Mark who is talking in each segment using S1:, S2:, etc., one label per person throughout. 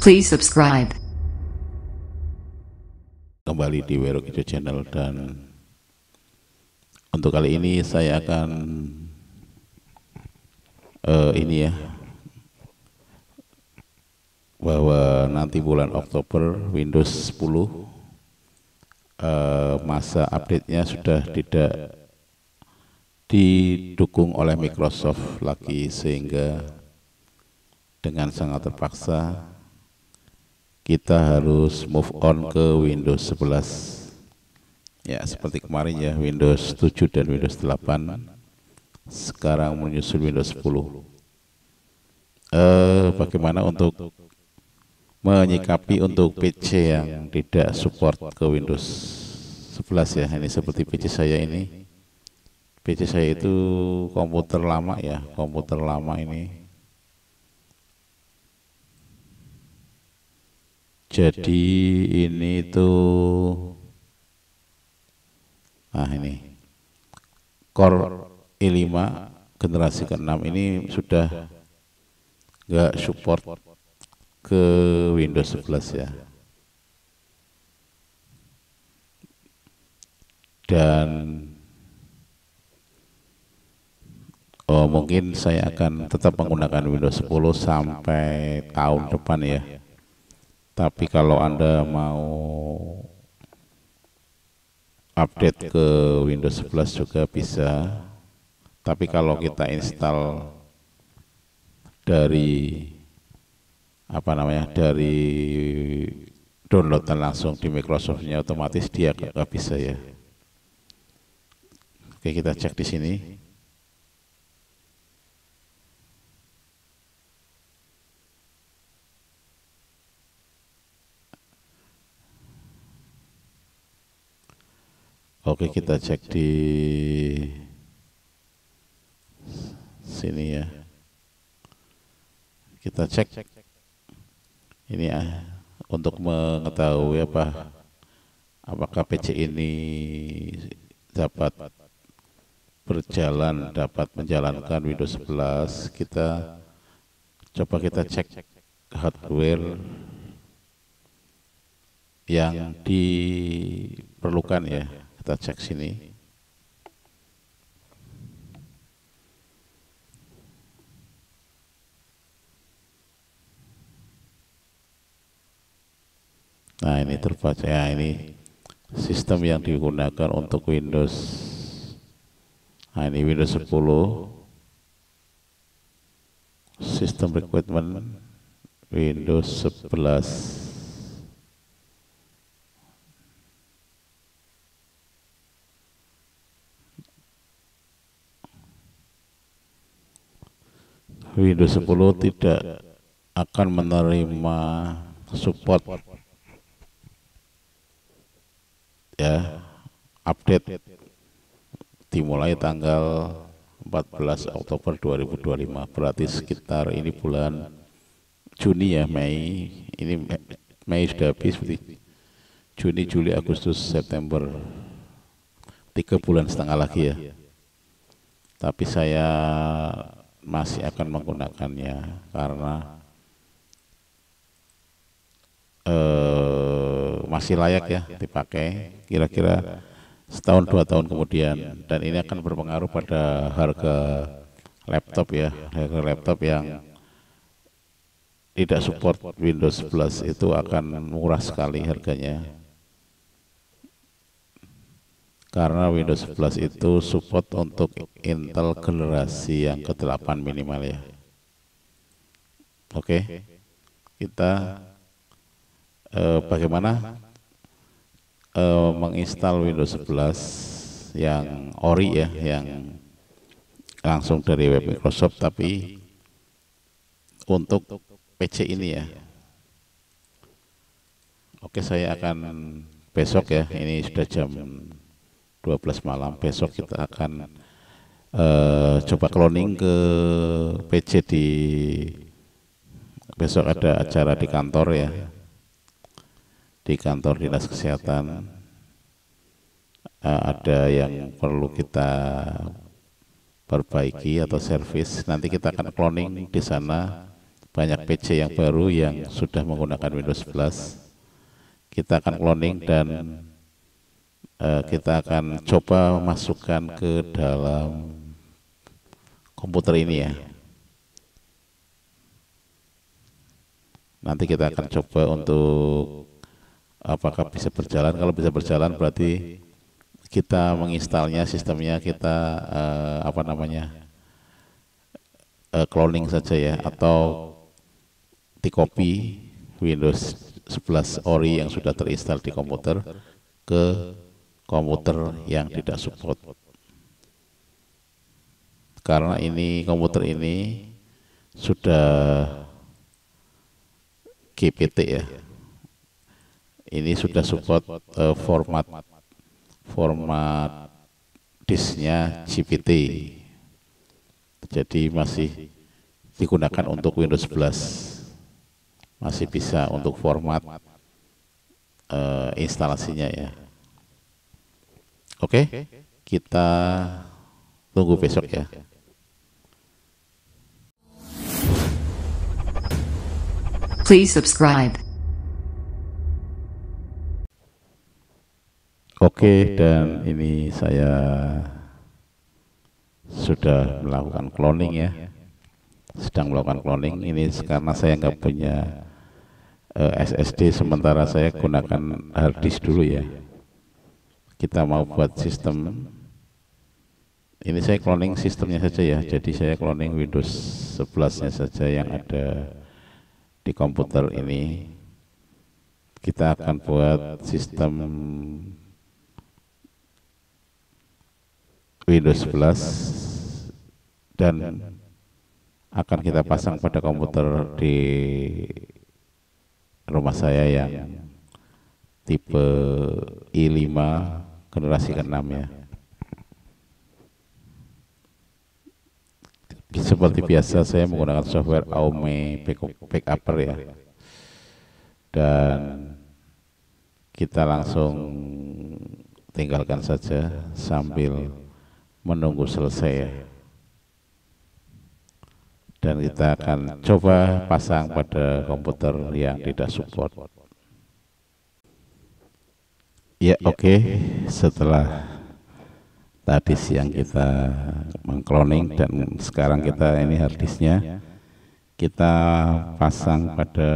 S1: Please subscribe.
S2: Kembali di Werokijo Channel, dan untuk kali ini saya akan ini ya, bahwa nanti bulan Oktober Windows 10 masa update-nya sudah tidak didukung oleh Microsoft lagi, sehingga dengan sangat terpaksa kita harus move on ke Windows 11. Ya, seperti kemarin ya, Windows 7 dan Windows 8. Sekarang menyusul Windows 10. Bagaimana untuk menyikapi untuk PC yang tidak support ke Windows 11 ya? Ini seperti PC saya ini. PC saya itu komputer lama ya, komputer lama ini. Jadi ini tuh, nah ini Core i5 generasi ke-6 ini sudah nggak support ke Windows 11 ya. Dan mungkin saya akan tetap menggunakan Windows 10 sampai tahun depan ya. Tapi kalau Anda mau update ke Windows 11 juga bisa. Tapi kalau kita install dari dari downloadan langsung di Microsoft-nya, otomatis dia nggak bisa ya. Oke, kita cek di sini. Oke, kita cek di sini ya. Kita cek ini ya, untuk mengetahui apakah PC ini dapat menjalankan Windows 11. Kita cek hardware yang diperlukan ya. Kita cek sini. Nah, ini terbaca ya, ini sistem yang digunakan untuk Windows. Nah, ini Windows 10 sistem requirement Windows 11. Windows 10 tidak akan menerima support ya, update dimulai tanggal 14 Oktober 2025. Berarti sekitar ini bulan Juni ya, Mei. Ini Mei sudah habis, Juni, Juli, Agustus, September, 3,5 bulan lagi ya. Tapi saya masih akan menggunakannya karena masih layak ya dipakai kira-kira setahun 2 tahun kemudian. Dan ini akan berpengaruh pada harga laptop ya. Harga laptop yang tidak support Windows 11 itu akan murah sekali harganya, karena Windows 11 itu support untuk Intel generasi yang ke-8 minimal ya. Oke, kita bagaimana menginstal Windows 11 yang ori ya, yang langsung dari web Microsoft, tapi untuk PC ini ya. Oke, saya akan besok ya, ini sudah jam 12 malam. Besok kita akan coba cloning ke PC besok ada acara di kantor ya, di kantor dinas kesehatan. Ada yang perlu kita perbaiki atau servis. Nanti kita akan cloning di sana banyak PC yang baru yang sudah menggunakan Windows 11. Kita akan cloning dan kita akan coba masukkan ke dalam komputer ini ya. Nanti kita akan coba untuk apakah bisa berjalan. Kalau bisa berjalan berarti kita menginstalnya, sistemnya kita cloning saja ya, atau di copy Windows 11 ori yang sudah terinstall di komputer ke komputer yang tidak support. Karena ini komputer ini sudah GPT ya, ini sudah support format disknya GPT, jadi masih digunakan untuk Windows 11, masih bisa untuk format instalasinya ya. Oke, kita tunggu besok ya.
S1: Please subscribe.
S2: Oke, dan ini saya sudah melakukan cloning ya, sedang melakukan cloning. Ini karena saya nggak punya SSD, sementara saya gunakan hard disk dulu ya. Kita mau buat sistem, ini saya cloning sistemnya saja ya, jadi saya cloning Windows 11 nya saja yang ada di komputer ini. Kita akan buat sistem Windows 11 dan akan kita pasang pada komputer di rumah saya yang tipe i5 generasi ke-6 ya. Seperti biasa saya menggunakan software Aume Backuper ya, dan kita langsung tinggalkan saja sambil menunggu selesai ya. Dan kita akan coba pasang pada komputer yang tidak support ya. Oke, setelah tadi siang kita mengcloning dan sekarang kita ini harddisknya kita pasang pada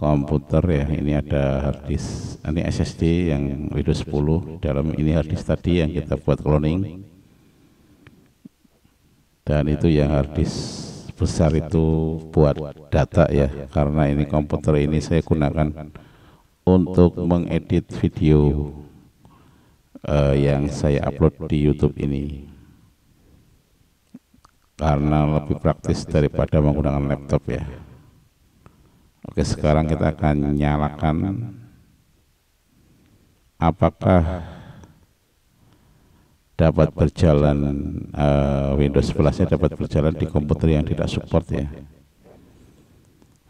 S2: komputer ya. Ini ada harddisk, ini SSD yang Windows 10, dalam ini harddisk tadi yang kita buat cloning, dan itu yang harddisk besar itu buat data ya, karena ini komputer ini saya gunakan untuk mengedit video yang saya upload di YouTube ini, karena lebih praktis daripada menggunakan laptop ya. Oke, sekarang kita akan nyalakan apakah dapat berjalan Windows 11 nya dapat berjalan di komputer yang tidak support ya,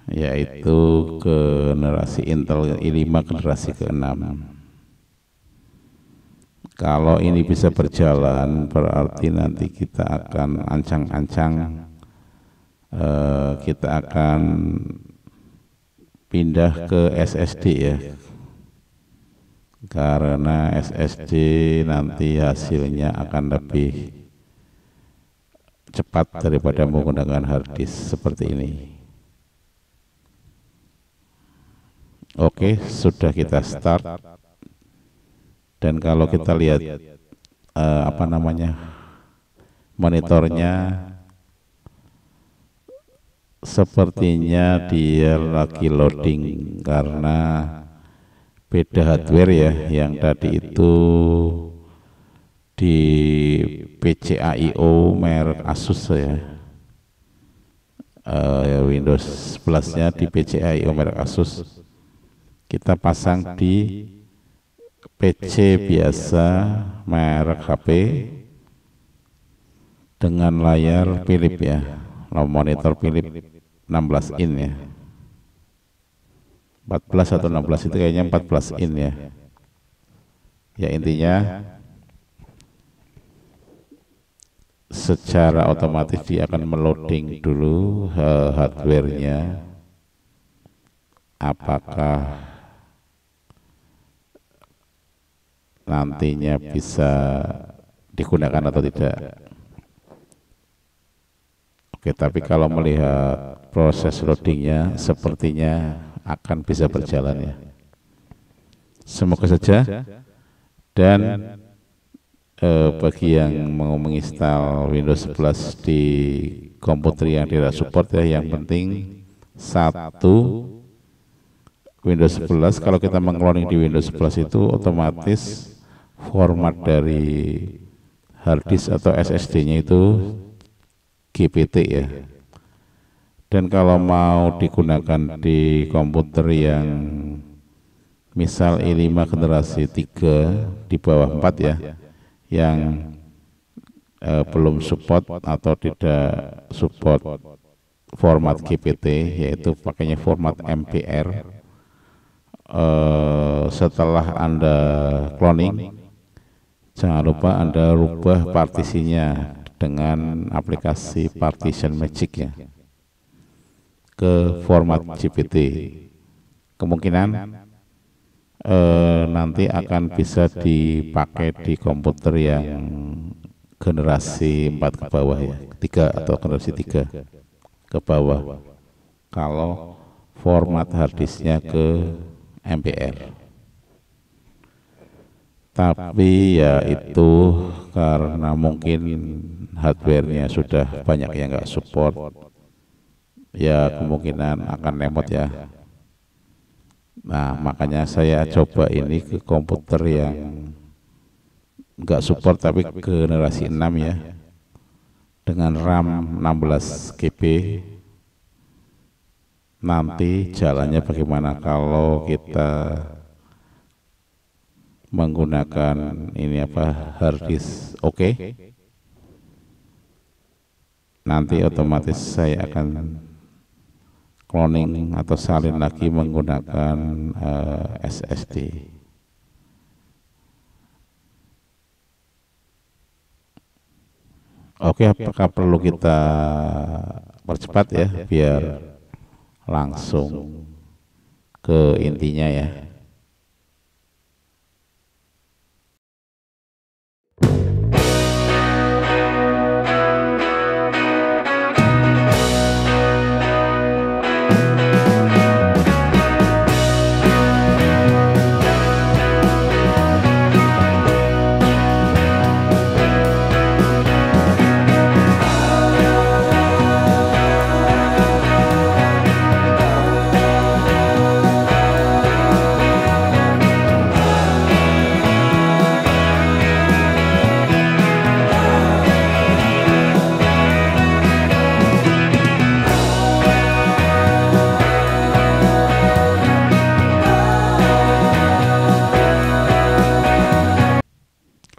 S2: yaitu generasi Intel i5 generasi ke-6. Kalau ini bisa berjalan berarti nanti kita akan ancang-ancang kita akan pindah ke SSD ya, karena SSD nanti hasilnya akan lebih cepat daripada menggunakan harddisk seperti ini. Oke, sudah kita start. Dan kalau kita lihat monitornya, sepertinya dia lagi loading karena beda hardware ya. Yang tadi itu di PCIO merek Asus ya, Windows 11 nya di PCIO merek Asus. Kita pasang di PC biasa merek HP dengan layar Philips ya, monitor Philips 16 in ya, 14 atau 16 itu kayaknya 14 in ya. Ya intinya secara otomatis dia akan meloading dulu hardware-nya, apakah nantinya bisa digunakan atau tidak. Oke, tapi kalau melihat proses loadingnya sepertinya akan bisa berjalan ya. Semoga saja. Dan bagi yang mau menginstal Windows 11 di komputer yang tidak support ya, yang penting satu, Windows 11 kalau kita mengcloning di Windows 11 itu otomatis format dari harddisk atau SSD-nya itu GPT ya. Dan kalau mau digunakan di komputer yang misal i5 generasi 3 di bawah 4 ya, yang belum support atau tidak support format GPT, yaitu pakainya format MPR. Setelah Anda cloning, jangan lupa Anda rubah partisinya dengan aplikasi Partition Magic ya ke format GPT. Kemungkinan nanti akan bisa dipakai di komputer yang generasi 4 ke bawah ya, 3 atau generasi 3 ke bawah, kalau format harddisknya ke MPR. Tapi ya itu karena mungkin hardware-nya sudah banyak yang nggak support, ya kemungkinan akan lemot ya. Nah, makanya saya coba ini ke komputer yang nggak support tapi generasi 6 ya, dengan RAM 16 GB. Nanti jalannya bagaimana kalau kita menggunakan ini apa, harddisk oke. Nanti otomatis saya akan cloning atau salin lagi menggunakan SSD. Oke, apakah perlu kita percepat ya biar langsung ke intinya ya.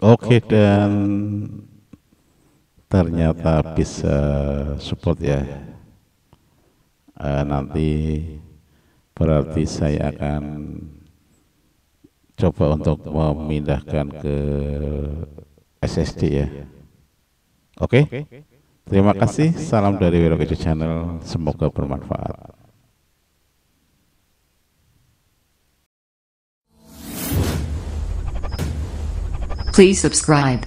S2: Oke, dan ternyata bisa support ya. Nanti berarti saya akan coba untuk memindahkan ke SSD ya. Oke, terima kasih. Salam dari Wirokejo Channel. Semoga bermanfaat.
S1: Please subscribe.